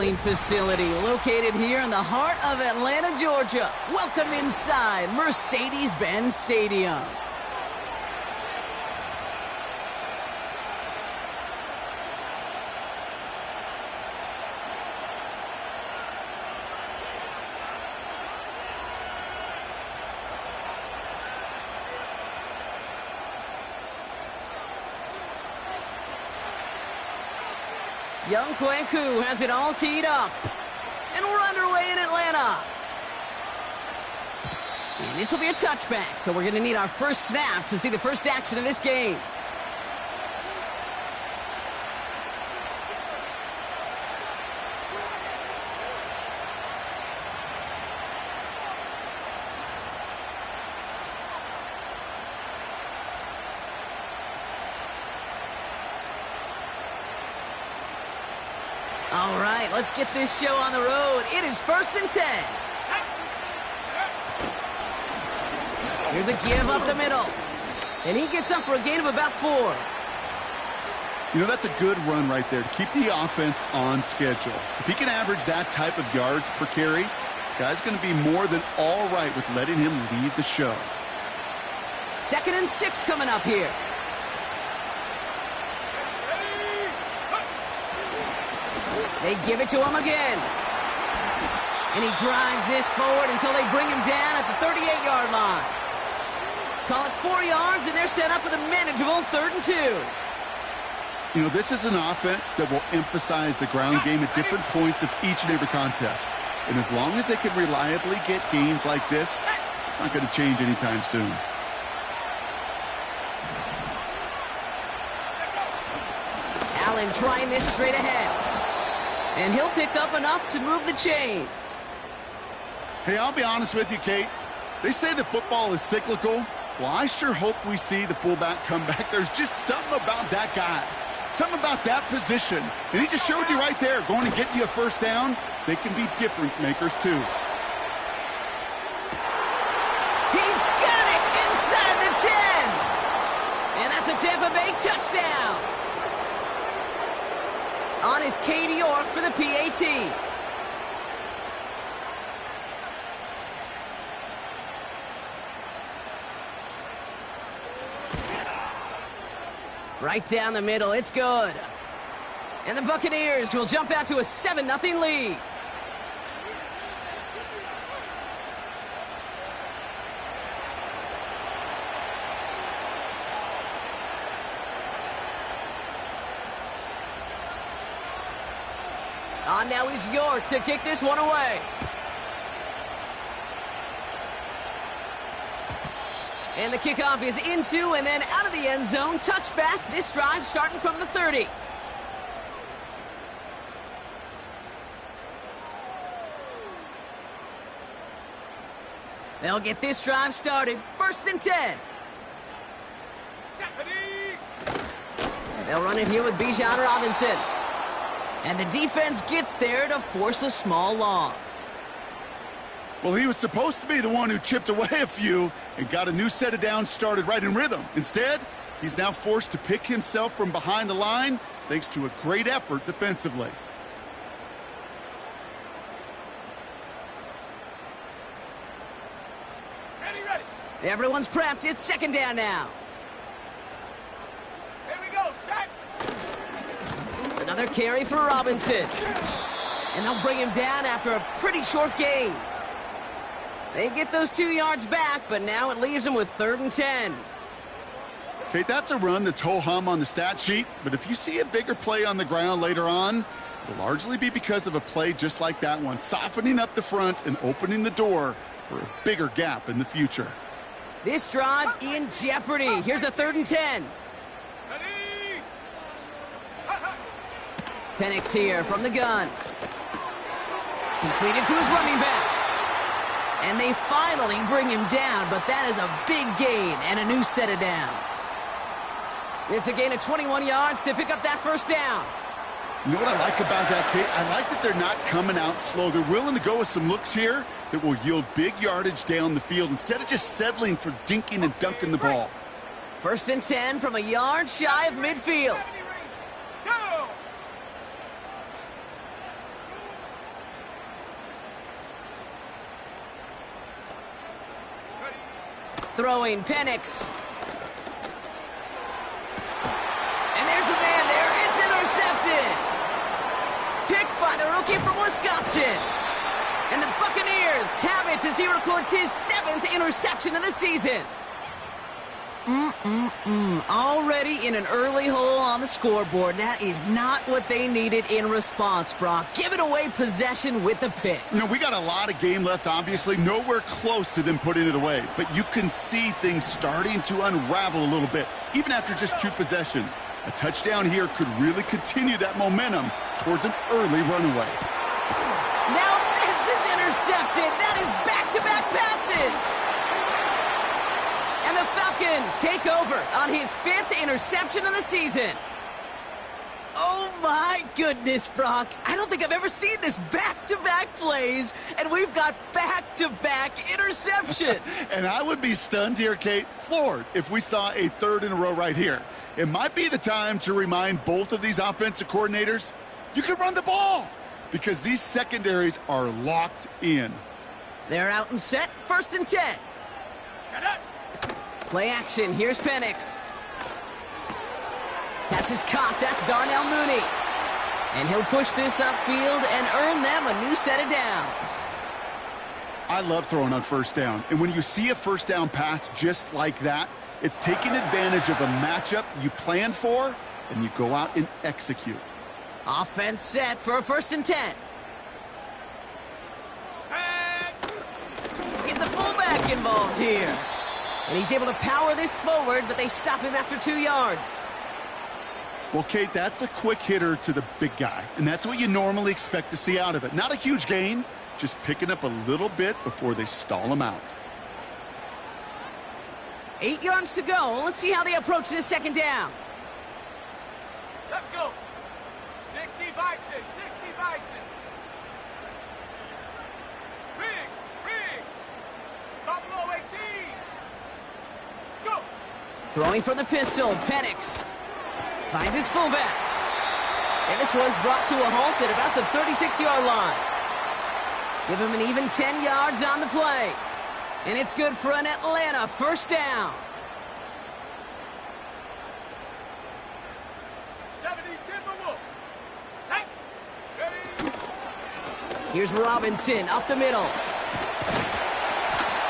gambling facility located here in the heart of Atlanta, Georgia. Welcome inside Mercedes-Benz Stadium. Young Kweku has it all teed up. And we're underway in Atlanta. And this will be a touchback, so we're going to need our first snap to see the first action of this game. All right, let's get this show on the road. It is 1st and 10. Here's a give up the middle. And he gets up for a gain of about 4. You know, that's a good run right there to keep the offense on schedule. If he can average that type of yards per carry, this guy's going to be more than all right with letting him lead the show. 2nd and 6 coming up here. They give it to him again. And he drives this forward until they bring him down at the 38-yard line. Call it 4 yards, and they're set up with a manageable 3rd and 2. You know, this is an offense that will emphasize the ground game at different points of each and every contest. And as long as they can reliably get gains like this, it's not going to change anytime soon. Allen trying this straight ahead. And he'll pick up enough to move the chains. Hey, I'll be honest with you, Kate. They say that football is cyclical. Well, I sure hope we see the fullback come back. There's just something about that guy. Something about that position. And he just showed you right there, going to get you a first down. They can be difference makers, too. He's got it inside the 10. And that's a Tampa Bay touchdown. On is Katie York for the PAT. Right down the middle, it's good. And the Buccaneers will jump out to a 7-0 lead. On now is York to kick this one away. And the kickoff is into and then out of the end zone. Touchback. This drive starting from the 30. They'll get this drive started. 1st and 10. They'll run it here with Bijan Robinson. And the defense gets there to force a small loss. Well, he was supposed to be the one who chipped away a few and got a new set of downs started right in rhythm. Instead, he's now forced to pick himself from behind the line thanks to a great effort defensively. Ready. Everyone's prepped. It's 2nd down now. Here we go, set. Another carry for Robinson. And they'll bring him down after a pretty short gain. They get those 2 yards back, but now it leaves them with 3rd and 10. Okay, that's a run that's ho-hum on the stat sheet, but if you see a bigger play on the ground later on, it'll largely be because of a play just like that one, softening up the front and opening the door for a bigger gap in the future. This drive in jeopardy. Here's a 3rd and 10. Penix here from the gun. Completed to his running back. And they finally bring him down, but that is a big gain and a new set of downs. It's a gain of 21 yards to pick up that 1st down. You know what I like about that, Kate? I like that they're not coming out slow. They're willing to go with some looks here that will yield big yardage down the field instead of just settling for dinking and dunking the ball. 1st and 10 from a yard shy of midfield. throwing, Penix. And there's a man there. It's intercepted. Picked by the rookie from Wisconsin. And the Buccaneers have it as he records his 7th interception of the season. Already in an early hole on the scoreboard. That is not what they needed in response, Brock. Giving away possession with the pick. You know, we got a lot of game left, obviously. Nowhere close to them putting it away. But you can see things starting to unravel a little bit, even after just 2 possessions. A touchdown here could really continue that momentum towards an early runaway. Now this is intercepted. That is back-to-back passes. And the Falcons take over on his 5th interception of the season. Oh, my goodness, Brock. I don't think I've ever seen this back-to-back plays, and we've got back-to-back interceptions. And I would be stunned here, Kate, floored, if we saw a 3rd in a row right here. It might be the time to remind both of these offensive coordinators, you can run the ball, because these secondaries are locked in. They're out and set, 1st and 10. Shut up. Play action, here's Penix. Pass is caught, that's Darnell Mooney. And he'll push this upfield and earn them a new set of downs. I love throwing on 1st down. And when you see a 1st down pass just like that, it's taking advantage of a matchup you planned for, and you go out and execute. Offense set for a 1st and 10. Set. Get the fullback involved here. And he's able to power this forward, but they stop him after 2 yards. Well, Kate, that's a quick hitter to the big guy, and that's what you normally expect to see out of it. Not a huge gain, just picking up a little bit before they stall him out. 8 yards to go. Let's see how they approach this 2nd down. Let's go. 60 Bison. 60 Bison. Riggs. Buffalo 18. Go. Throwing from the pistol, Penix. Finds his fullback. And this one's brought to a halt at about the 36-yard line. Give him an even 10 yards on the play. And it's good for an Atlanta 1st down. 70 Timberwolves. Set. Ready. Here's Robinson up the middle.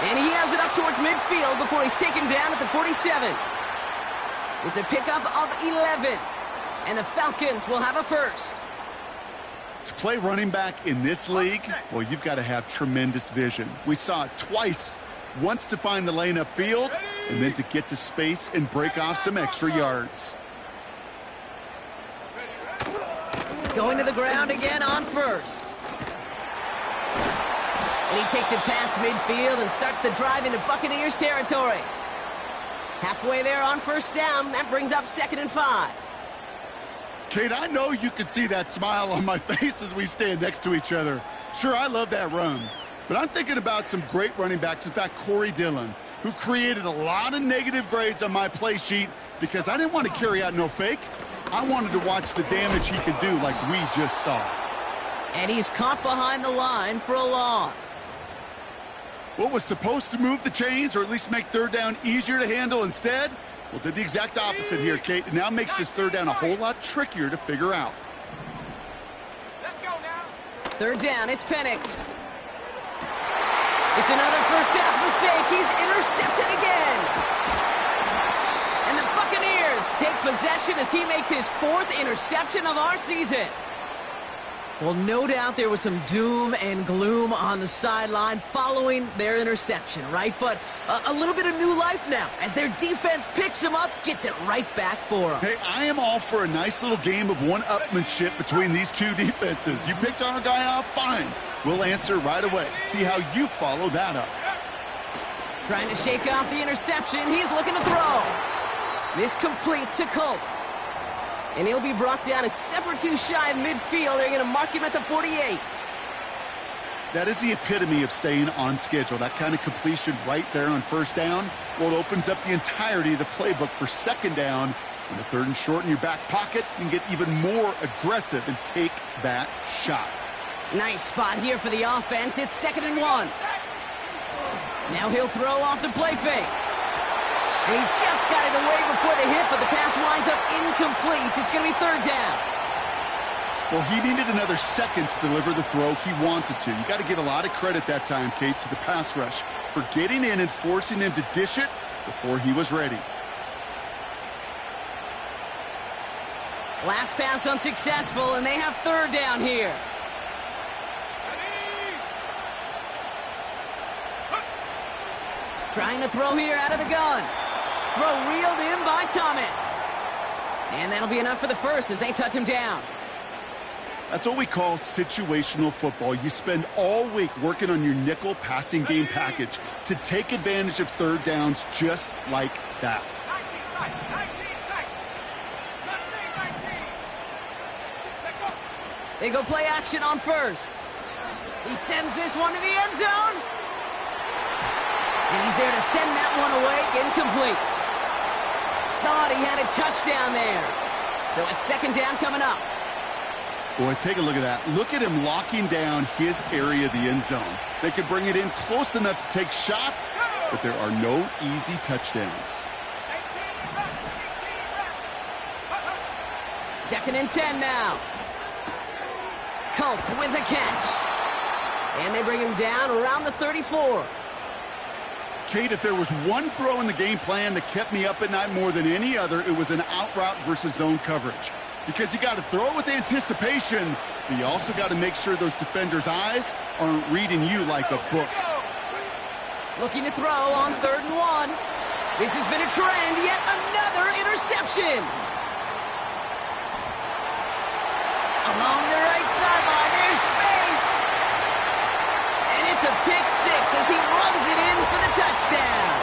And he has it up towards midfield before he's taken down at the 47. It's a pickup of 11. And the Falcons will have a 1st. To play running back in this league, well, you've got to have tremendous vision. We saw it twice. Once to find the lane upfield, and then to get to space and break off some extra yards. Going to the ground again on 1st. And he takes it past midfield and starts the drive into Buccaneers territory. Halfway there on 1st down. That brings up 2nd and 5. Kate, I know you can see that smile on my face as we stand next to each other. Sure, I love that run. But I'm thinking about some great running backs. In fact, Corey Dillon, who created a lot of negative grades on my play sheet because I didn't want to carry out no fake. I wanted to watch the damage he could do like we just saw. And he's caught behind the line for a loss. What was supposed to move the chains or at least make 3rd down easier to handle instead? Well, did the exact opposite here, Kate. It now makes this 3rd down a whole lot trickier to figure out. Let's go now. 3rd down, it's Penix. It's another 1st half mistake. He's intercepted again. And the Buccaneers take possession as he makes his 4th interception of our season. Well, no doubt there was some doom and gloom on the sideline following their interception, right? But a little bit of new life now as their defense picks him up, gets it right back for them. Hey, I am all for a nice little game of one-upmanship between these 2 defenses. You picked our guy off, fine. We'll answer right away. See how you follow that up. Trying to shake off the interception. He's looking to throw. This complete to Culp. And he'll be brought down a step or 2 shy of midfield. They're going to mark him at the 48. That is the epitome of staying on schedule. That kind of completion right there on 1st down. Well, it opens up the entirety of the playbook for 2nd down. And the 3rd and short in your back pocket, you can get even more aggressive and take that shot. Nice spot here for the offense. It's 2nd and 1. Now he'll throw off the play fake. And he just got it away before the hit, but the pass winds up incomplete. It's going to be third down. Well, he needed another second to deliver the throw he wanted to. You got to give a lot of credit that time, Kate, to the pass rush for getting in and forcing him to dish it before he was ready. Last pass unsuccessful, and they have third down here. Trying to throw here out of the gun. Throw reeled in by Thomas. And that'll be enough for the first as they touch him down. That's what we call situational football. You spend all week working on your nickel passing game package to take advantage of third downs just like that. 19 tight, 19 tight. Let's stay 19. Let go. They go play action on first. He sends this one to the end zone. And he's there to send that one away, incomplete. Thought he had a touchdown there. So it's second down coming up. Boy, take a look at that. Look at him locking down his area of the end zone. They could bring it in close enough to take shots, but there are no easy touchdowns. 18 back, 18 back. Second and 10 now. Culp with a catch. And they bring him down around the 34. Kate, if there was one throw in the game plan that kept me up at night more than any other, it was an out route versus zone coverage. Because you got to throw it with anticipation, but you also got to make sure those defenders' eyes aren't reading you like a book. Looking to throw on 3rd and 1. This has been a trend, yet another interception. Along the right sideline, there's space. And it's a pick six as he runs it in for the touchdown.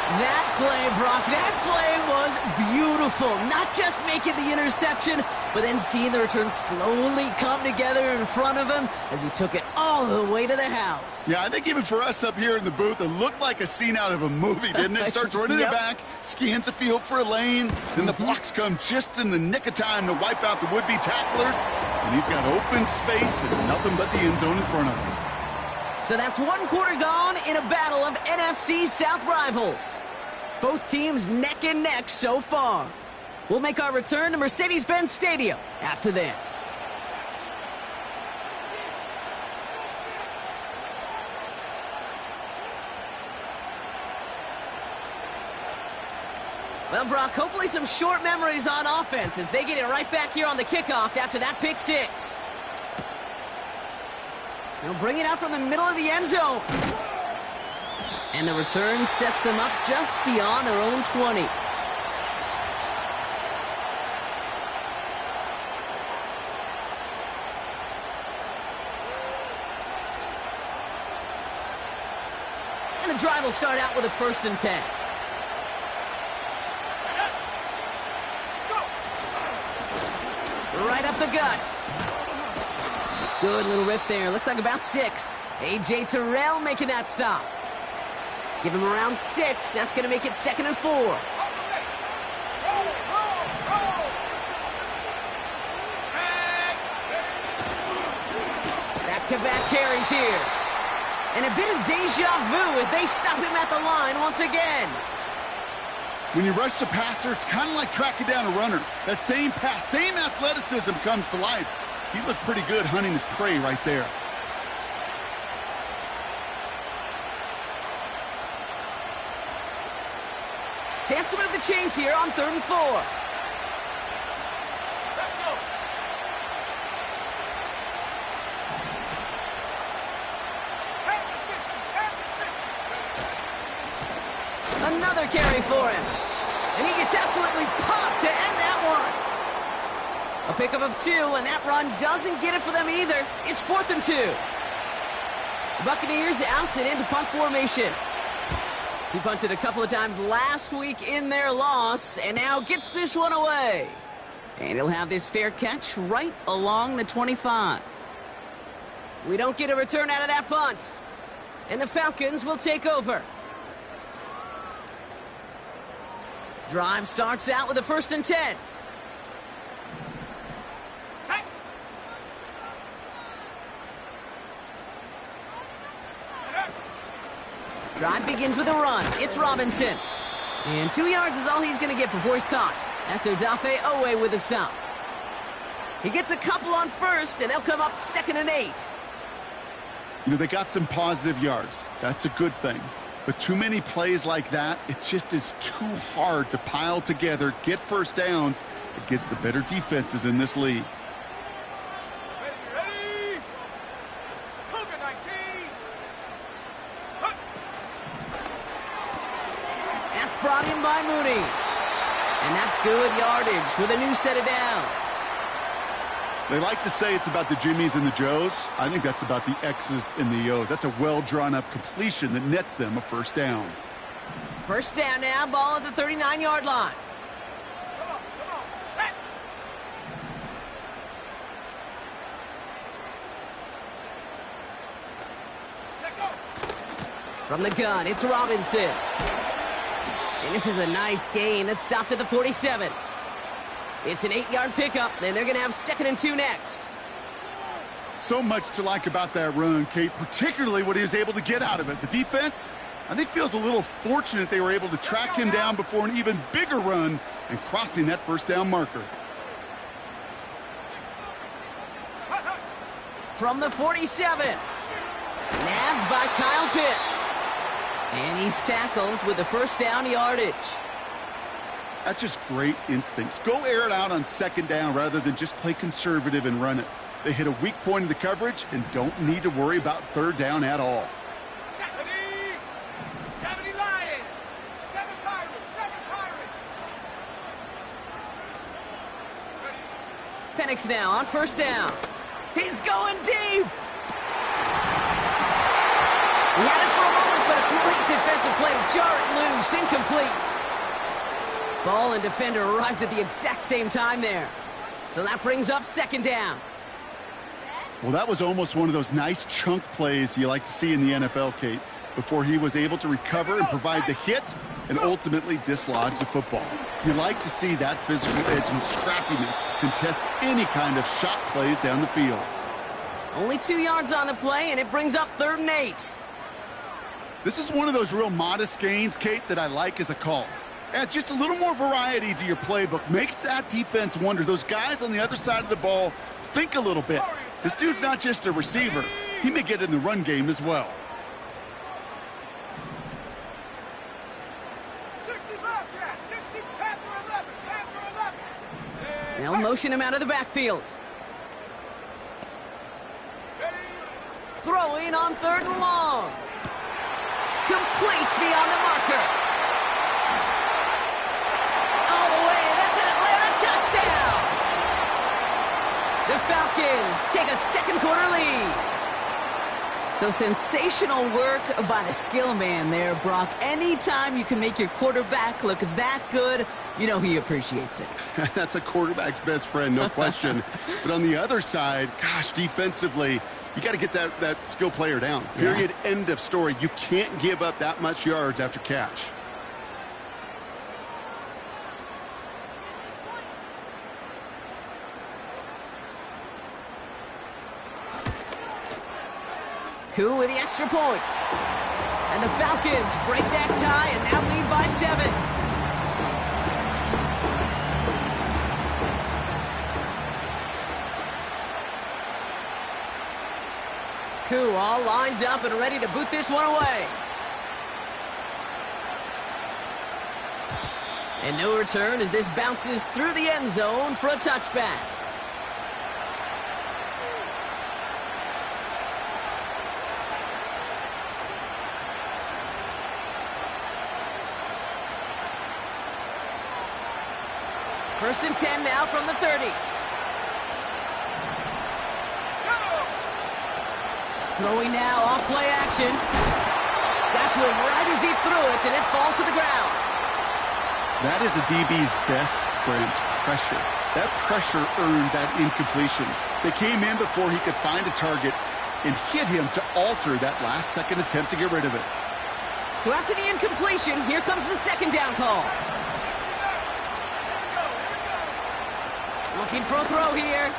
That play, Brock, that play was beautiful. Not just making the interception, but then seeing the return slowly come together in front of him as he took it all the way to the house. Yeah, I think even for us up here in the booth, it looked like a scene out of a movie, didn't it? Starts running it back, scans the field for a lane, then the blocks come just in the nick of time to wipe out the would-be tacklers, and he's got open space and nothing but the end zone in front of him. So that's one quarter gone in a battle of NFC South rivals. Both teams neck and neck so far. We'll make our return to Mercedes-Benz Stadium after this. Well, Brock, hopefully some short memories on offense as they get it right back here on the kickoff after that pick six. They'll bring it out from the middle of the end zone. And the return sets them up just beyond their own 20. And the drive will start out with a 1st and 10. Right up the gut. Good little rip there. Looks like about 6. A.J. Terrell making that stop. Give him around 6. That's going to make it 2nd and 4. Back-to-back carries here. And a bit of deja vu as they stop him at the line once again. When you rush the passer, it's kind of like tracking down a runner. That same pass, same athleticism comes to life. He looked pretty good hunting his prey right there. Chance to move the chains here on 3rd and 4. Let's go. Another carry for him. And he gets absolutely popped to end that one. A pickup of 2, and that run doesn't get it for them either. It's 4th and 2. The Buccaneers out and into punt formation. He punted a couple of times last week in their loss, and now gets this one away. And he'll have this fair catch right along the 25. We don't get a return out of that punt. And the Falcons will take over. Drive starts out with a 1st and 10. Set. Drive begins with a run. It's Robinson. And 2 yards is all he's going to get before he's caught. That's Odafe Owe with a stop. He gets a couple on first, and they'll come up 2nd and 8. You know, they got some positive yards. That's a good thing. But too many plays like that, it just is too hard to pile together, get first downs against the better defenses in this league. Ready? Cougar 19. Huh. That's brought in by Mooney. And that's good yardage with a new set of downs. They like to say it's about the Jimmies and the Joes. I think that's about the X's and the O's. That's a well-drawn-up completion that nets them a first down. First down now, ball at the 39-yard line. Come on, set. Check go. From the gun, it's Robinson. And this is a nice gain that stopped at the 47. It's an 8-yard pickup, and they're going to have 2nd and 2 next. So much to like about that run, Kate, particularly what he was able to get out of it. The defense, I think, feels a little fortunate they were able to track him down before an even bigger run and crossing that first down marker. From the 47. Nabbed by Kyle Pitts. And he's tackled with the first down yardage. That's just great instincts. Go air it out on 2nd down rather than just play conservative and run it. They hit a weak point in the coverage and don't need to worry about 3rd down at all. 70 Lions. 7 Pirates. 7 Pirates. Penix now on first down. He's going deep. He had it for a moment, but a great defensive play to jar it loose. Incomplete. Ball and defender arrived at the exact same time there. So that brings up 2nd down. Well, that was almost one of those nice chunk plays you like to see in the NFL, Kate, before he was able to recover and provide the hit and ultimately dislodge the football. You like to see that physical edge and scrappiness to contest any kind of shot plays down the field. Only 2 yards on the play, and it brings up 3rd and 8. This is one of those real modest gains, Kate, that I like as a call. Adds just a little more variety to your playbook. Makes that defense wonder. Those guys on the other side of the ball think a little bit. This dude's not just a receiver. He may get in the run game as well. 60 Bobcat. 60 Panther 11. Panther 11. They'll motion him out of the backfield. Throwing on 3rd and long. Complete beyond the marker. All the way, that's an Atlanta touchdown. The Falcons take a 2nd quarter lead. So sensational work by the skill man there, Brock. Anytime you can make your quarterback look that good, you know he appreciates it. That's a quarterback's best friend, no question. But on the other side, gosh, defensively, you got to get that skill player down. Period. Yeah. End of story. You can't give up that much yards after catch. Koo with the extra point. And the Falcons break that tie and now lead by 7. Koo all lined up and ready to boot this one away. And no return as this bounces through the end zone for a touchback. First and 10 now from the 30. Throwing now off play action. Got to him right as he threw it, and it falls to the ground. That is a DB's best friend, pressure. That pressure earned that incompletion. They came in before he could find a target and hit him to alter that last-second attempt to get rid of it. So after the incompletion, here comes the 2nd down call. Looking for a throw here.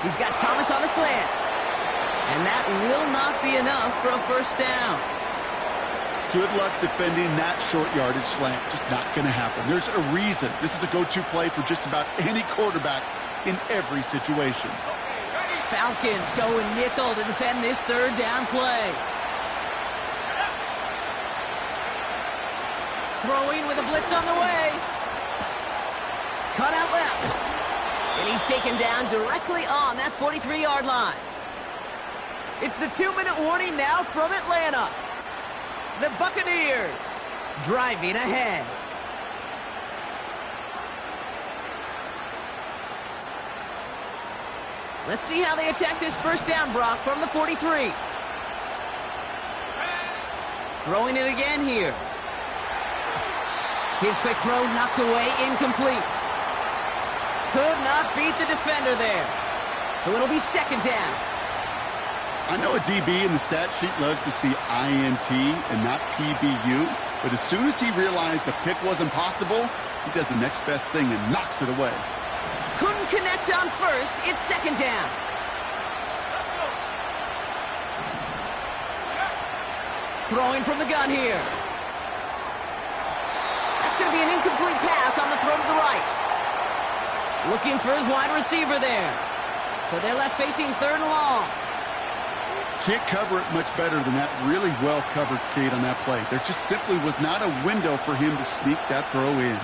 He's got Thomas on the slant. And that will not be enough for a first down. Good luck defending that short yardage slant. Just not going to happen. There's a reason. This is a go-to play for just about any quarterback in every situation. Falcons go in nickel to defend this third down play. Throwing with a blitz on the way. Cut out left. And he's taken down directly on that 43-yard line. It's the 2-minute warning now from Atlanta. The Buccaneers driving ahead. Let's see how they attack this first down, Brock, from the 43. Throwing it again here. His quick throw knocked away, incomplete. Could not beat the defender there. So it'll be second down. I know a DB in the stat sheet loves to see INT and not PBU, but as soon as he realized a pick wasn't possible, he does the next best thing and knocks it away. Couldn't connect on first. It's second down. Throwing from the gun here. That's going to be an incomplete pass on the throw to the right. Looking for his wide receiver there. So they're left facing third and long. Can't cover it much better than that really well-covered Kate on that play. There just simply was not a window for him to sneak that throw in.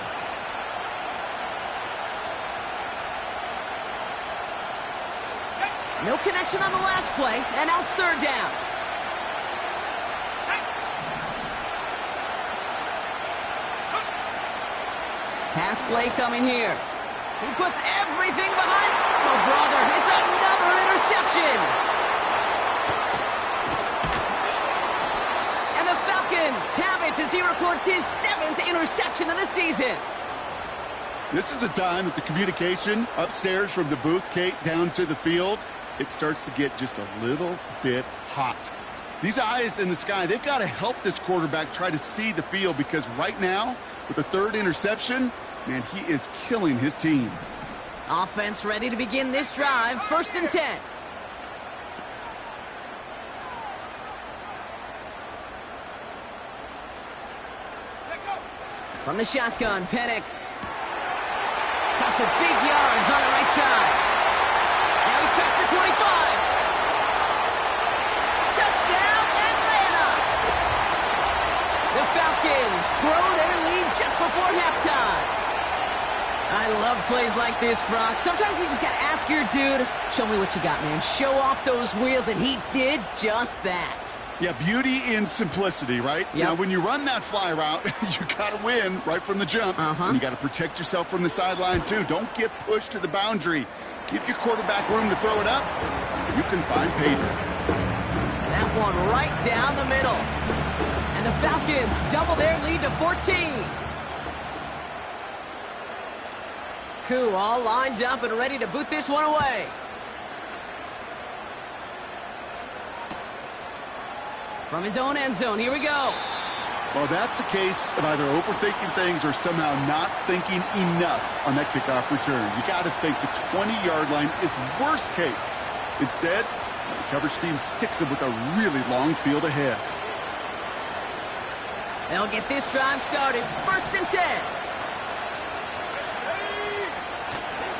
No connection on the last play, and now it's third down. Pass play coming here. He puts everything behind. Oh, brother, it's another interception. And the Falcons have it as he records his 7th interception of the season. This is a time that the communication upstairs from the booth, Kate, down to the field, it starts to get just a little bit hot. These eyes in the sky, they've got to help this quarterback try to see the field because right now, with the 3rd interception, man, he is killing his team. Offense ready to begin this drive. 1st and 10. From the shotgun, Penix. Got for big yards on the right side. Now he's past the 25. Touchdown, Atlanta! The Falcons grow their lead just before halftime. I love plays like this, Brock. Sometimes you just got to ask your dude, show me what you got, man. Show off those wheels, and he did just that. Yeah, beauty in simplicity, right? Yep. Now, when you run that fly route, you got to win right from the jump. And you got to protect yourself from the sideline, too. Don't get pushed to the boundary. Give your quarterback room to throw it up. You can find pay dirt. That one right down the middle. And the Falcons double their lead to 14. Koo all lined up and ready to boot this one away. From his own end zone, here we go. Well, that's a case of either overthinking things or somehow not thinking enough on that kickoff return. You got to think the 20-yard line is worst case. Instead, the coverage team sticks him with a really long field ahead. They'll get this drive started. 1st and 10.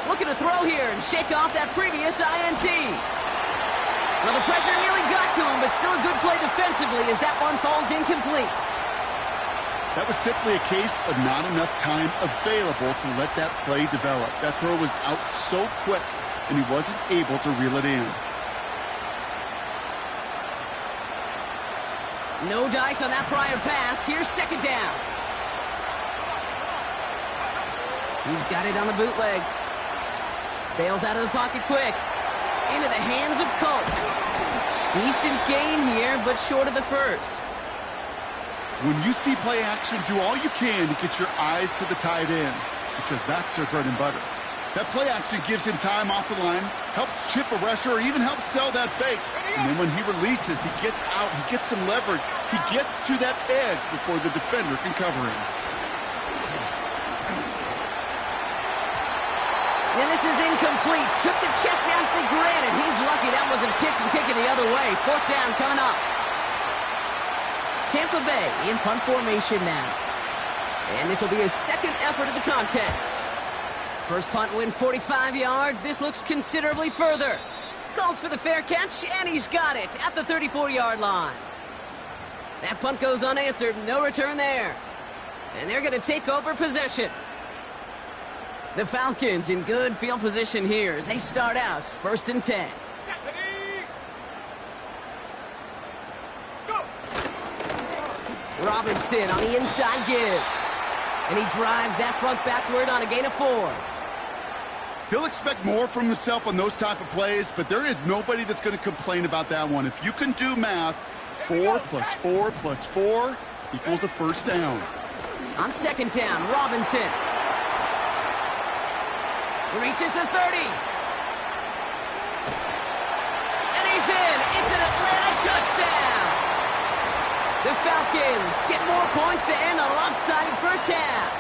Looking to throw here and shake off that previous INT. Well, the pressure nearly got to him, but still a good play defensively as that one falls incomplete. That was simply a case of not enough time available to let that play develop. That throw was out so quick, and he wasn't able to reel it in. No dice on that prior pass. Here's second down. He's got it on the bootleg. Bails out of the pocket quick. Into the hands of Colt. Decent gain here, but short of the first. When you see play action, do all you can to get your eyes to the tight end, because that's their bread and butter. That play action gives him time off the line, helps chip a rusher, or even helps sell that fake. And then when he releases, he gets out, he gets some leverage. He gets to that edge before the defender can cover him. And this is incomplete. Took the check down for granted. He's lucky that wasn't picked and taken the other way. 4th down coming up. Tampa Bay in punt formation now. And this will be his second effort of the contest. First punt win 45 yards. This looks considerably further. Calls for the fair catch, and he's got it at the 34-yard line. That punt goes unanswered. No return there. And they're going to take over possession. The Falcons in good field position here as they start out 1st and 10. Robinson on the inside give. And he drives that front backward on a gain of 4. He'll expect more from himself on those type of plays, but there is nobody that's going to complain about that one. If you can do math, 4 plus 4 plus 4 equals a first down. On 2nd down, Robinson reaches the 30. And he's in. It's an Atlanta touchdown. The Falcons get more points to end a lopsided first half.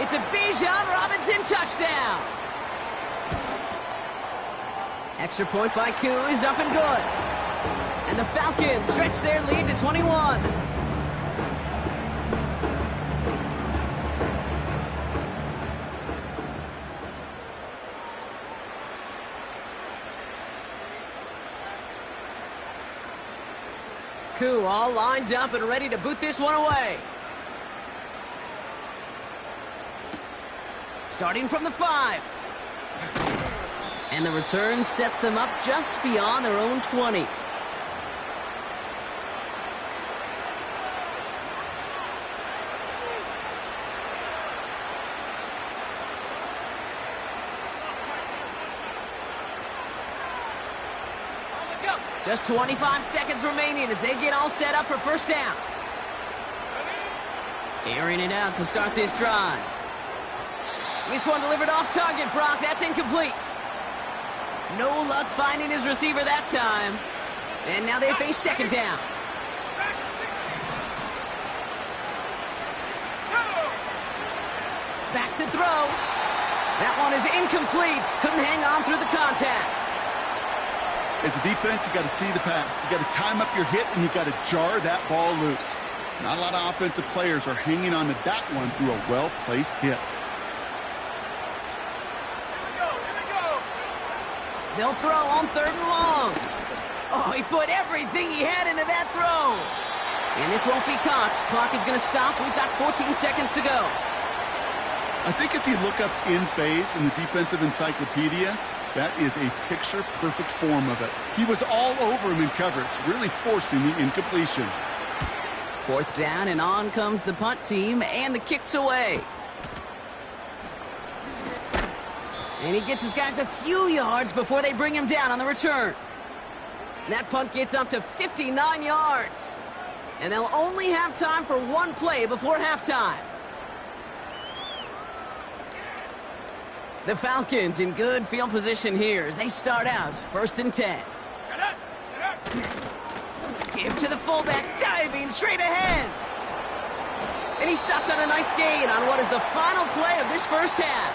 It's a Bijan Robinson touchdown. Extra point by Koo is up and good. And the Falcons stretch their lead to 21. Koo all lined up and ready to boot this one away. Starting from the 5. And the return sets them up just beyond their own 20. Just 25 seconds remaining as they get all set up for first down. Airing it out to start this drive. This one delivered off target, Brock. That's incomplete. No luck finding his receiver that time. And now they face 2nd down. Back to throw. That one is incomplete. Couldn't hang on through the contact. As a defense, you got to see the pass. You got to time up your hit, and you got to jar that ball loose. Not a lot of offensive players are hanging on to that one through a well-placed hit. They'll throw on 3rd and long. Oh, he put everything he had into that throw. And this won't be caught. Clock is going to stop. We've got 14 seconds to go. I think if you look up in phase in the defensive encyclopedia, that is a picture-perfect form of it. He was all over him in coverage, really forcing the incompletion. 4th down, and on comes the punt team, and the kick's away. And he gets his guys a few yards before they bring him down on the return. That punt gets up to 59 yards. And they'll only have time for one play before halftime. The Falcons in good field position here as they start out 1st and 10. Give to the fullback, diving straight ahead. And he stopped on a nice gain on what is the final play of this first half.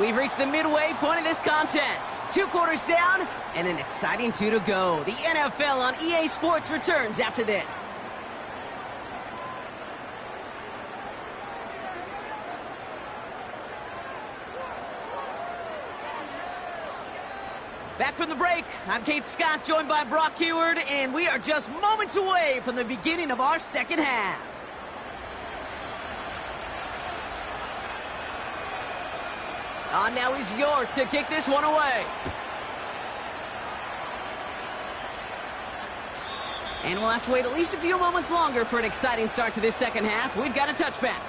We've reached the midway point of this contest. 2 quarters down and an exciting 2 to go. The NFL on EA Sports returns after this. Back from the break, I'm Kate Scott, joined by Brock Heward, and we are just moments away from the beginning of our second half. On now is York to kick this one away. And we'll have to wait at least a few moments longer for an exciting start to this second half. We've got a touchback.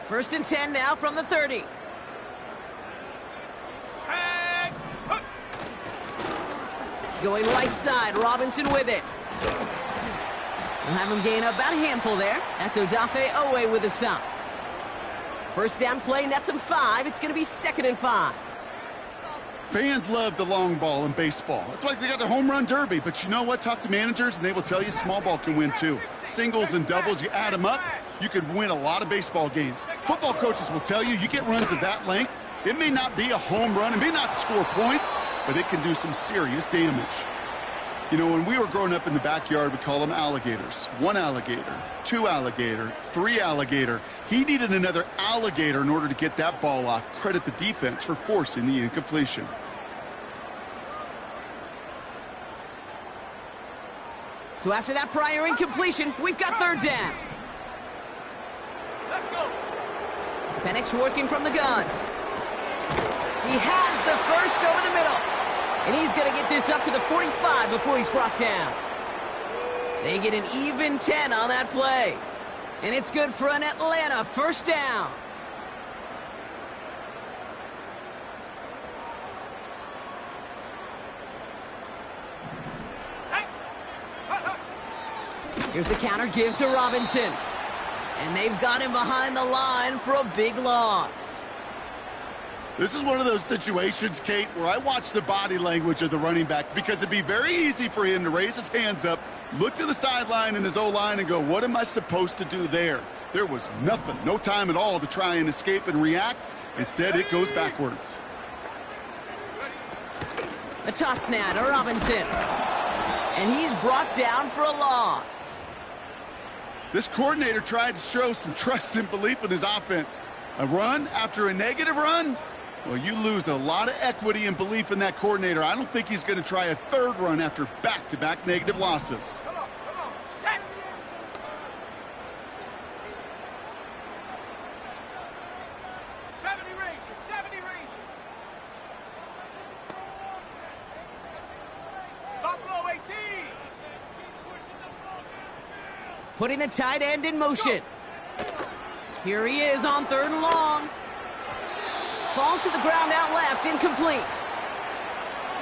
First and 10 now from the 30. Set. Hook. Going right side, Robinson with it. We'll have him gain about a handful there. That's Odafe Owe with a stop. First down play nets him 5. It's going to be 2nd and 5. Fans love the long ball in baseball. It's like they got the home run derby, but you know what? Talk to managers, and they will tell you small ball can win too. Singles and doubles, you add them up, you could win a lot of baseball games. Football coaches will tell you get runs of that length. It may not be a home run, it may not score points, but it can do some serious damage. You know, when we were growing up in the backyard, we call them alligators. 1 alligator, 2 alligator, 3 alligator. He needed another alligator in order to get that ball off. Credit the defense for forcing the incompletion. So after that prior incompletion, we've got 3rd down. Let's go. Penix working from the gun. He has the first over the middle. And he's going to get this up to the 45 before he's brought down. They get an even 10 on that play. And it's good for an Atlanta first down. Here's a counter give to Robinson. And they've got him behind the line for a big loss. This is one of those situations, Kate, where I watch the body language of the running back because it'd be very easy for him to raise his hands up, look to the sideline in his O-line and go, what am I supposed to do there? There was nothing, no time at all to try and escape and react. Instead, it goes backwards. A toss now to Robinson. And he's brought down for a loss. This coordinator tried to show some trust and belief in his offense. A run after a negative run? Well, you lose a lot of equity and belief in that coordinator. I don't think he's going to try a 3rd run after back-to-back negative losses. Come on. Set. '70 Ranger. Buffalo 18. Putting the tight end in motion. Here he is on 3rd and long. Falls to the ground out left, incomplete.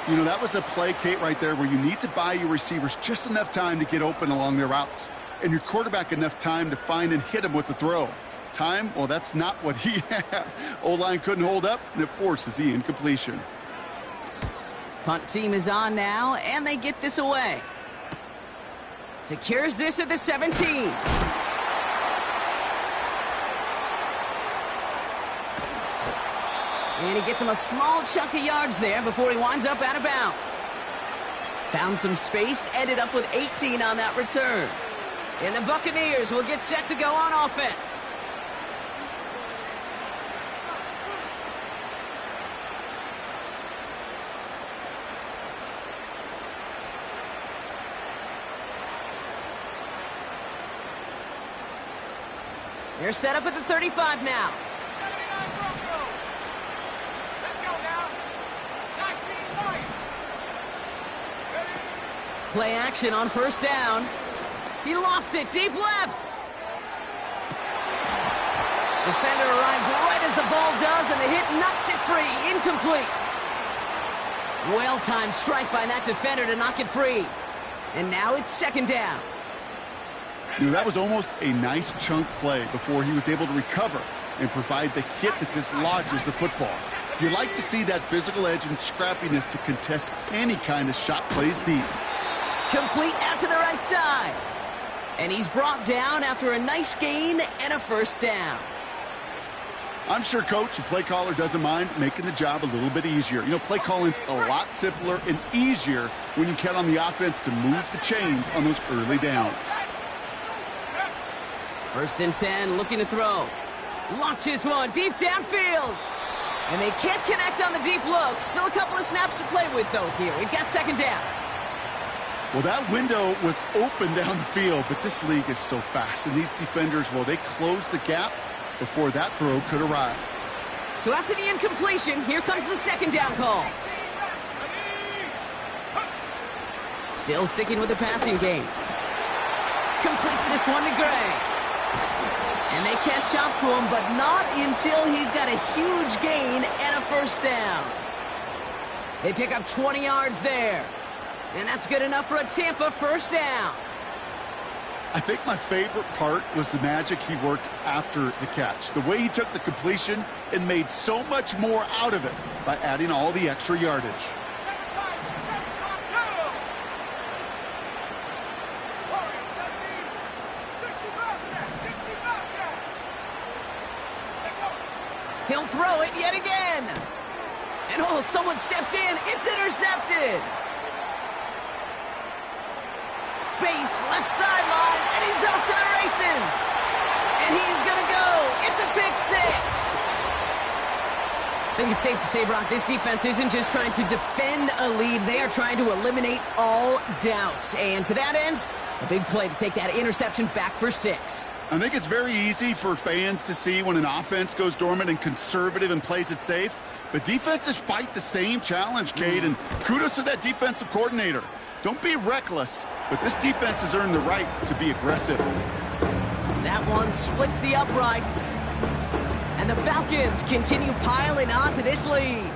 You know, that was a play, Kate, right there where you need to buy your receivers just enough time to get open along their routes. And your quarterback enough time to find and hit him with the throw. Time, well, that's not what he had. O-line couldn't hold up, and it forces the incompletion. Punt team is on now, and they get this away. Secures this at the 17. And he gets him a small chunk of yards there before he winds up out of bounds. Found some space, ended up with 18 on that return. And the Buccaneers will get set to go on offense. They're set up at the 35 now. 79 Broncos. Let's go now. 19 Lions. Ready? Play action on 1st down. He lofts it deep left. Defender arrives right as the ball does, and the hit knocks it free. Incomplete. Well-timed strike by that defender to knock it free. And now it's 2nd down. You know, that was almost a nice chunk play before he was able to recover and provide the hit that dislodges the football. You like to see that physical edge and scrappiness to contest any kind of shot plays deep. Complete out to the right side. And he's brought down after a nice gain and a 1st down. I'm sure coach and play caller doesn't mind making the job a little bit easier. You know, play calling's a lot simpler and easier when you count on the offense to move the chains on those early downs. 1st and 10, looking to throw. Launches one deep downfield. And they can't connect on the deep look. Still a couple of snaps to play with, though, here. We've got 2nd down. Well, that window was open down the field, but this league is so fast. And these defenders, well, they closed the gap before that throw could arrive. So after the incompletion, here comes the 2nd down call. Still sticking with the passing game. Completes this one to Gray. And they catch up to him, but not until he's got a huge gain and a first down. They pick up 20 yards there. And that's good enough for a Tampa first down. I think my favorite part was the magic he worked after the catch. The way he took the completion and made so much more out of it by adding all the extra yardage. He'll throw it yet again. And oh, someone stepped in. It's intercepted. Space, left sideline, and he's off to the races. And he's going to go. It's a pick six. I think it's safe to say, Brock, this defense isn't just trying to defend a lead. They are trying to eliminate all doubts. And to that end, a big play to take that interception back for 6. I think it's very easy for fans to see when an offense goes dormant and conservative and plays it safe. But defenses fight the same challenge, Cade, and kudos to that defensive coordinator. Don't be reckless, but this defense has earned the right to be aggressive. That one splits the uprights. And the Falcons continue piling on to this lead.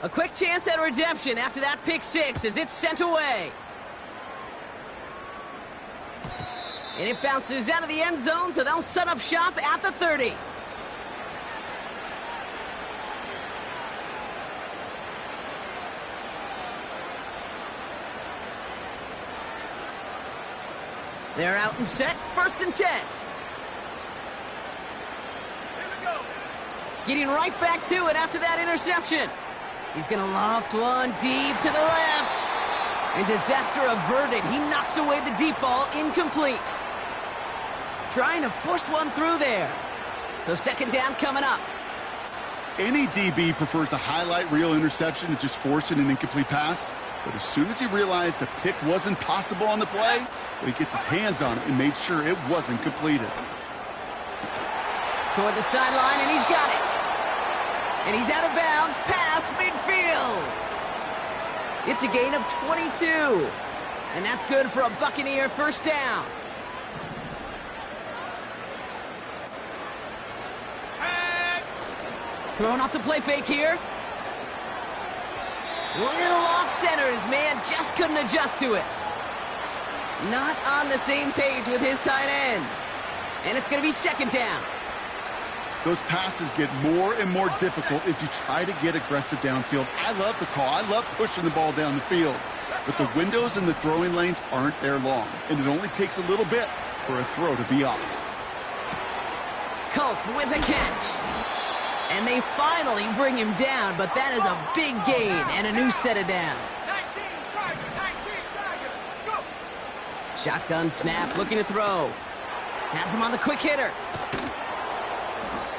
A quick chance at redemption after that pick six as it's sent away. And it bounces out of the end zone, so they'll set up shop at the 30. They're out and set, 1st and 10. Getting right back to it after that interception. He's going to loft one deep to the left. And disaster averted. He knocks away the deep ball, incomplete. Trying to force one through there. So 2nd down coming up. Any DB prefers a highlight reel interception to just forcing an incomplete pass. But as soon as he realized a pick wasn't possible on the play, he gets his hands on it and made sure it wasn't completed. Toward the sideline, and he's got it. And he's out of bounds past midfield. It's a gain of 22. And that's good for a Buccaneer first down. Throwing off the play fake here. Little off center. His man just couldn't adjust to it. Not on the same page with his tight end. And it's going to be 2nd down. Those passes get more and more difficult as you try to get aggressive downfield. I love the call. I love pushing the ball down the field. But the windows in the throwing lanes aren't there long. And it only takes a little bit for a throw to be off. Culp with a catch. And they finally bring him down, but that is a big gain and a new set of downs. 19 Tigers, go! Shotgun snap, looking to throw. Has him on the quick hitter.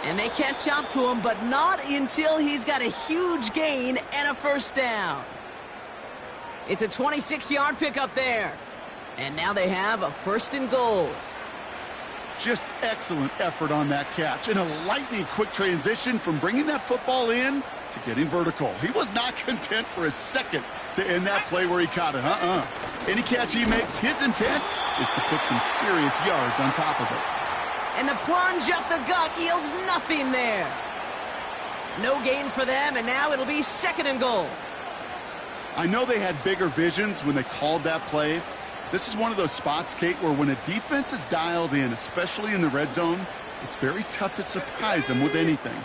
And they catch up to him, but not until he's got a huge gain and a first down. It's a 26-yard pickup there. And now they have a 1st and goal. Just excellent effort on that catch. And a lightning-quick transition from bringing that football in to getting vertical. He was not content for a second to end that play where he caught it. Any catch he makes, his intent is to put some serious yards on top of it. And the plunge up the gut yields nothing there. No gain for them, and now it'll be 2nd and goal. I know they had bigger visions when they called that play. This is one of those spots, Kate, where when a defense is dialed in, especially in the red zone, it's very tough to surprise them with anything.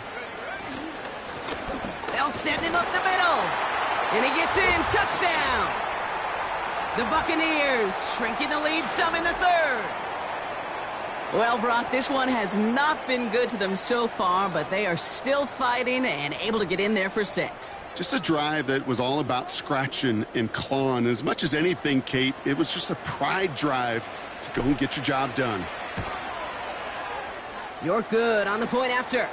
They'll send him up the middle. And he gets in. Touchdown. The Buccaneers shrinking the lead some in the 3rd. Well, Brock, this one has not been good to them so far, but they are still fighting and able to get in there for 6. Just a drive that was all about scratching and clawing. As much as anything, Kate, it was just a pride drive to go and get your job done. You're good on the point after.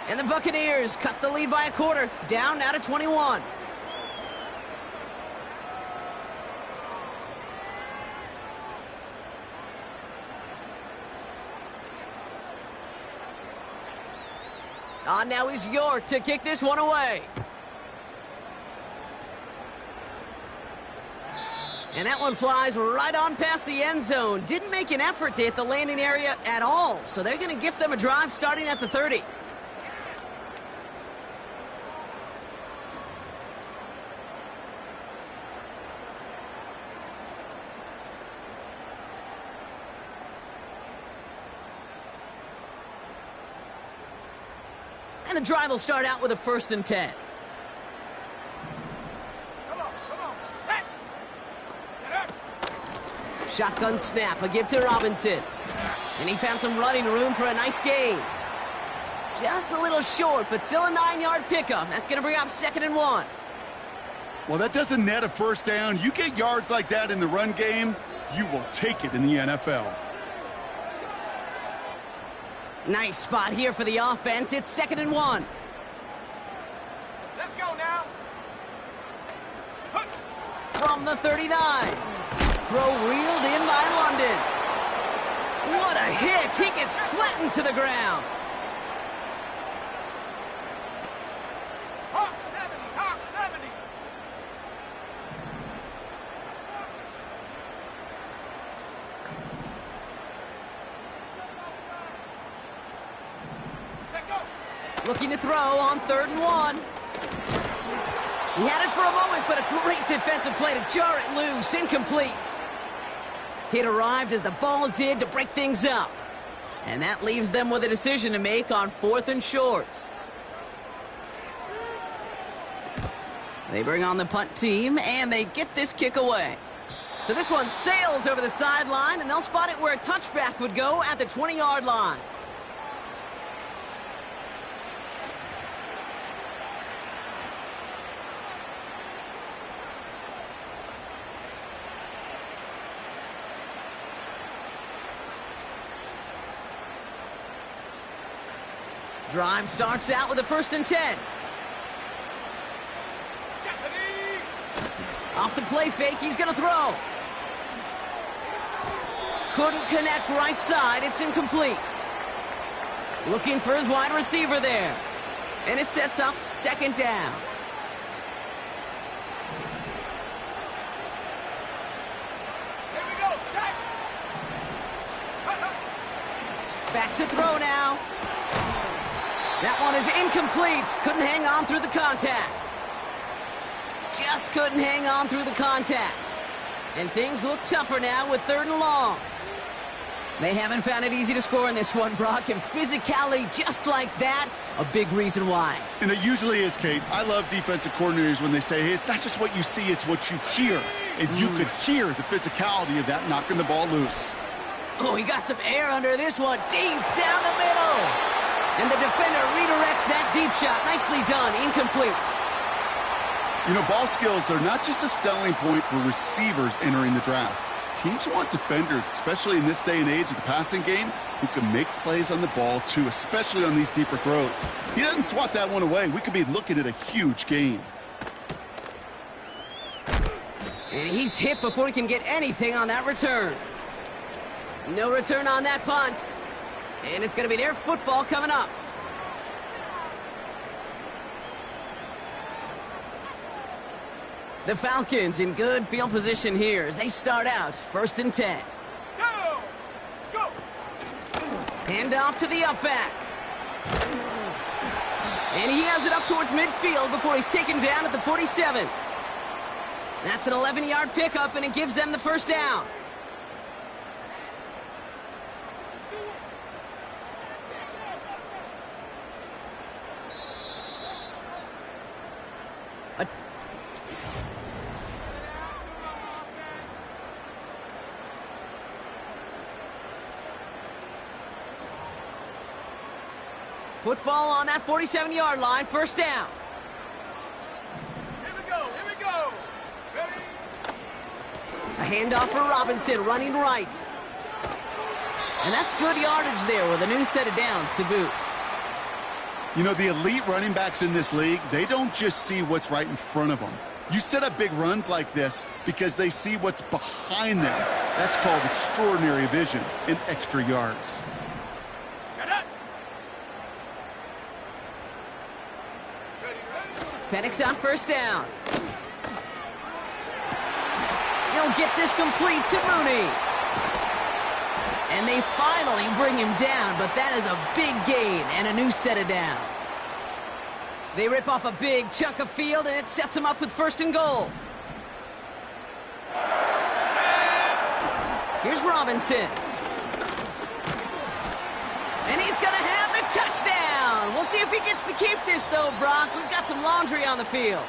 And the Buccaneers cut the lead by a quarter, down now to 21. On now is York to kick this one away. And that one flies right on past the end zone. Didn't make an effort to hit the landing area at all. So they're going to gift them a drive starting at the 30. And the drive will start out with a 1st and 10. Come on, set. Get up. Shotgun snap, a give to Robinson. And he found some running room for a nice gain. Just a little short, but still a 9-yard pickup. That's going to bring up 2nd and 1. Well, that doesn't net a first down. You get yards like that in the run game, you will take it in the NFL. Nice spot here for the offense. It's 2nd and 1. Let's go now. From the 39. Throw reeled in by London. What a hit. He gets flattened to the ground. Hawk 70, Hawk 70. Set, go. Looking to throw on 3rd and 1. He had it for a moment, but a great defensive play to jar it loose. Incomplete. It arrived as the ball did to break things up. And that leaves them with a decision to make on 4th and short. They bring on the punt team, and they get this kick away. So this one sails over the sideline, and they'll spot it where a touchback would go at the 20-yard line. Drive starts out with a 1st and 10. Off the play fake, he's going to throw. Couldn't connect right side, it's incomplete. Looking for his wide receiver there. And it sets up 2nd down. Here we go, set. Back to throw now. That one is incomplete. Couldn't hang on through the contact. Just couldn't hang on through the contact. And things look tougher now with 3rd and long. They haven't found it easy to score in this one, Brock, and physicality just like that, a big reason why. And it usually is, Kate. I love defensive coordinators when they say, hey, it's not just what you see, it's what you hear. And you could hear the physicality of that knocking the ball loose. Oh, he got some air under this one, deep down the middle. And the defender redirects that deep shot. Nicely done, incomplete. You know, ball skills, they're not just a selling point for receivers entering the draft. Teams want defenders, especially in this day and age of the passing game, who can make plays on the ball, too, especially on these deeper throws. He doesn't swat that one away. We could be looking at a huge gain. And he's hit before he can get anything on that return. No return on that punt. And it's going to be their football coming up. The Falcons in good field position here as they start out 1st and 10. Go. Go. Hand off to the up back. And he has it up towards midfield before he's taken down at the 47. That's an 11-yard pickup, and it gives them the 1st down. Football on that 47-yard line, 1st down. Here we go, here we go. Ready? A handoff for Robinson, running right. And that's good yardage there with a new set of downs to boot. You know, the elite running backs in this league, they don't just see what's right in front of them. You set up big runs like this because they see what's behind them. That's called extraordinary vision and extra yards. Set up. Penix on 1st down. He'll get this complete to Mooney. And they finally bring him down, but that is a big gain and a new set of downs. They rip off a big chunk of field, and it sets them up with 1st and goal. Here's Robinson. And he's going to have the touchdown. We'll see if he gets to keep this, though, Brock. We've got some laundry on the field.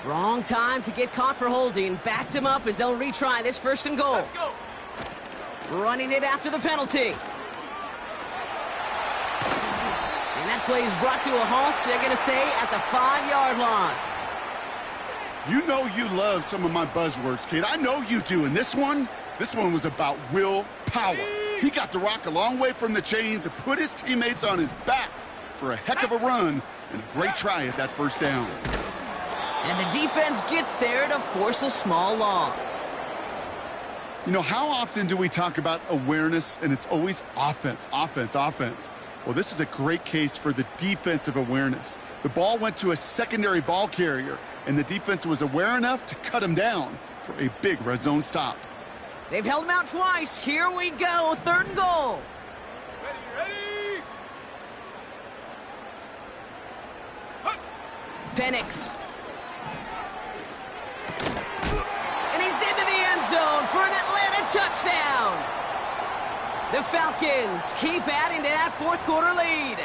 Wrong time to get caught for holding. Backed him up as they'll retry this 1st and goal. Let's go. Running it after the penalty. And that play is brought to a halt, they're going to say, at the 5-yard line. You know you love some of my buzzwords, kid. I know you do. And this one was about willpower. He got the rock a long way from the chains and put his teammates on his back for a heck of a run and a great try at that 1st down. And the defense gets there to force a small loss. You know, how often do we talk about awareness and it's always offense, offense, offense? Well, this is a great case for the defensive awareness. The ball went to a secondary ball carrier, and the defense was aware enough to cut him down for a big red zone stop. They've held him out twice. Here we go, 3rd and goal. Ready. Penix. And he's into the end zone for an Atlanta touchdown. The Falcons keep adding to that 4th quarter lead.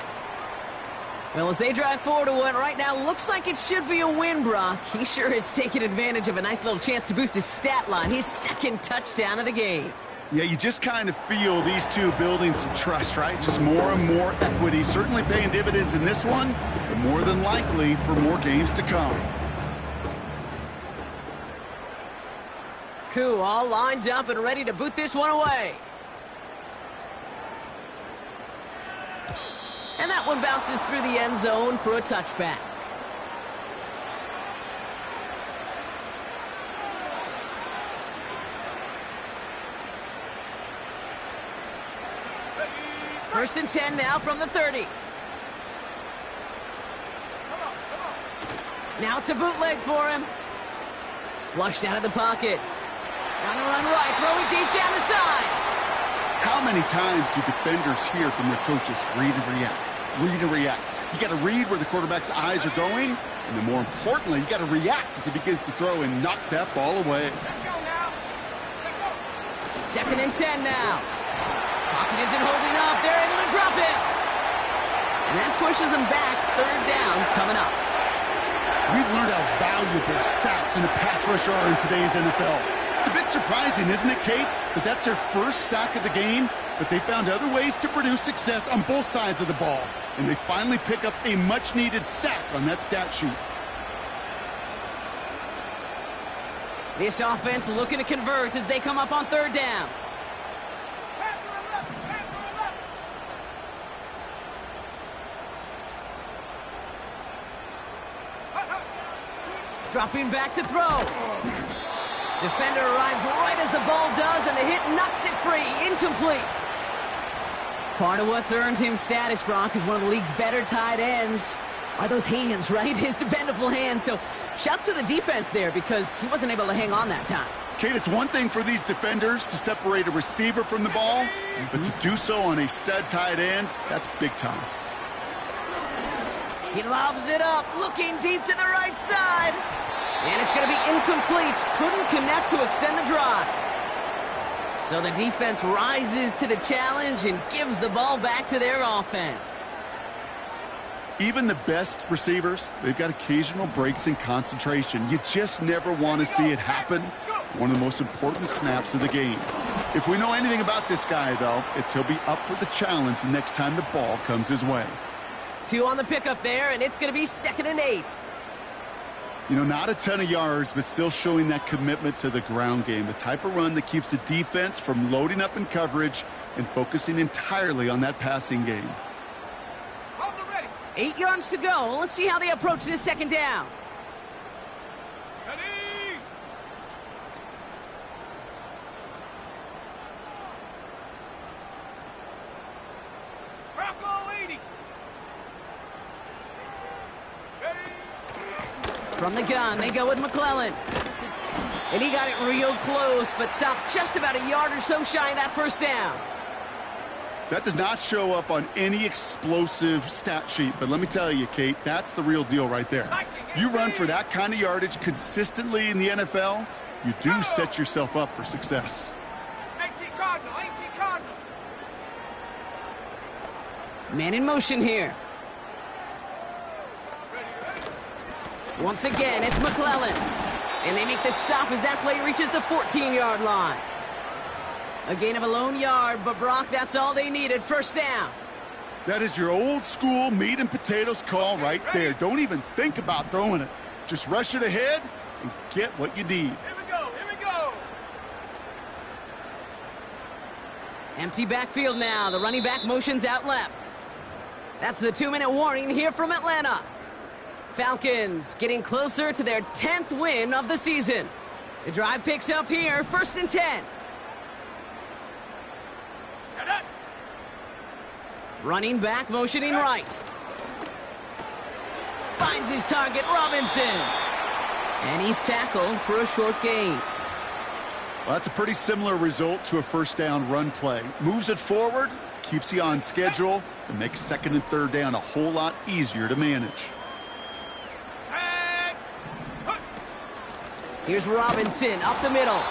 Well, as they drive forward to what right now looks like it should be a win, Brock. He sure is taking advantage of a nice little chance to boost his stat line. His 2nd touchdown of the game. Yeah, you just kind of feel these two building some trust, right? Just more and more equity. Certainly paying dividends in this one, but more than likely for more games to come. Koo all lined up and ready to boot this one away. And that one bounces through the end zone for a touchback. First and 10 now from the 30. Now it's a bootleg for him. Flushed out of the pocket. On the run right, throwing deep down the side. How many times do defenders hear from their coaches, read and react, read and react? You got to read where the quarterback's eyes are going, and then more importantly, you got to react as he begins to throw and knock that ball away. Let's go now. Let's go. 2nd and 10 now. Pocket isn't holding up. They're able to drop it. And that pushes them back. 3rd down coming up. We've learned how valuable sacks and a pass rush are in today's NFL. It's a bit surprising, isn't it, Kate, that that's their 1st sack of the game, but they found other ways to produce success on both sides of the ball, and they finally pick up a much-needed sack on that stat sheet. This offense looking to convert as they come up on 3rd down. Pass to the left. Pass to the left. Dropping back to throw. Defender arrives right as the ball does, and the hit knocks it free. Incomplete. Part of what's earned him status, Brock, is one of the league's better tight ends. Are those hands, right? His dependable hands. So shouts to the defense there because he wasn't able to hang on that time. Kate, it's one thing for these defenders to separate a receiver from the ball, but to do so on a stud tight end, that's big time. He lobs it up, looking deep to the right side. And it's going to be incomplete. Couldn't connect to extend the drive. So the defense rises to the challenge and gives the ball back to their offense. Even the best receivers, they've got occasional breaks in concentration. You just never want to see it happen. One of the most important snaps of the game. If we know anything about this guy, though, it's he'll be up for the challenge the next time the ball comes his way. 2 on the pickup there, and it's going to be 2nd and 8. You know, not a ton of yards, but still showing that commitment to the ground game. The type of run that keeps the defense from loading up in coverage and focusing entirely on that passing game. Hold the ready. 8 yards to go. Let's see how they approach this 2nd down. Ready. Bronco 80. Ready. From the gun, they go with McClellan. And he got it real close, but stopped just about a yard or so shy of that first down. That does not show up on any explosive stat sheet, but let me tell you, Kate, that's the real deal right there. You run for that kind of yardage consistently in the NFL, you do set yourself up for success. 18 Cardinal, 18 Cardinal. Man in motion here. Once again, it's McClellan. And they make the stop as that play reaches the 14-yard line. A gain of a lone yard, but Brock, that's all they needed. First down. That is your old school meat and potatoes call right there. Don't even think about throwing it. Just rush it ahead and get what you need. Here we go, here we go. Empty backfield now. The running back motions out left. That's the 2-minute warning here from Atlanta. Falcons getting closer to their 10th win of the season. The drive picks up here, 1st and 10. Set up. Running back motioning right. Finds his target, Robinson. And he's tackled for a short gain. Well, that's a pretty similar result to a first down run play. Moves it forward, keeps you on schedule, and makes 2nd and 3rd down a whole lot easier to manage. Here's Robinson up the middle.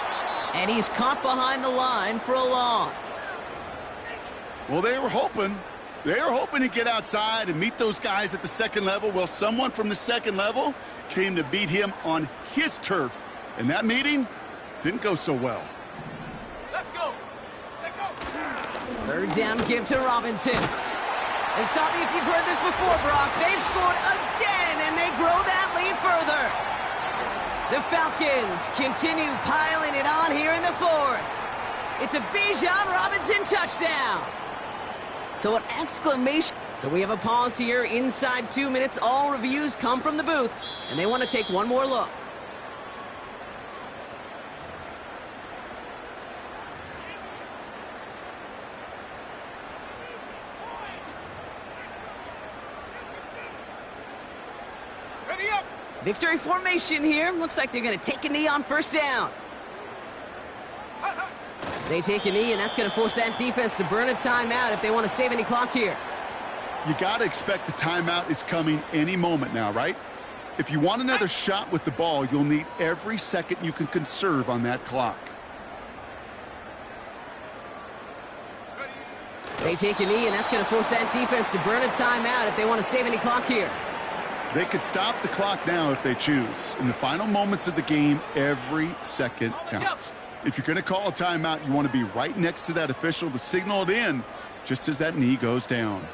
And he's caught behind the line for a loss. Well, they were hoping to get outside and meet those guys at the 2nd level. Well, someone from the 2nd level came to beat him on his turf. And that meeting didn't go so well. Let's go. Take go. 3rd down give to Robinson. And stop me if you've heard this before, Brock. They've scored again, and they grow that lead further. The Falcons continue piling it on here in the 4th. It's a Bijan Robinson touchdown. So an exclamation. So we have a pause here inside 2 minutes. All reviews come from the booth, and they want to take one more look. Ready up. Victory formation here. Looks like they're going to take a knee on 1st down. They take a knee, and that's going to force that defense to burn a timeout if they want to save any clock here. You got to expect the timeout is coming any moment now, right? If you want another shot with the ball, you'll need every second you can conserve on that clock. They take a knee, and that's going to force that defense to burn a timeout if they want to save any clock here. They could stop the clock now if they choose. In the final moments of the game, every second counts. If you're going to call a timeout, you want to be right next to that official to signal it in just as that knee goes down.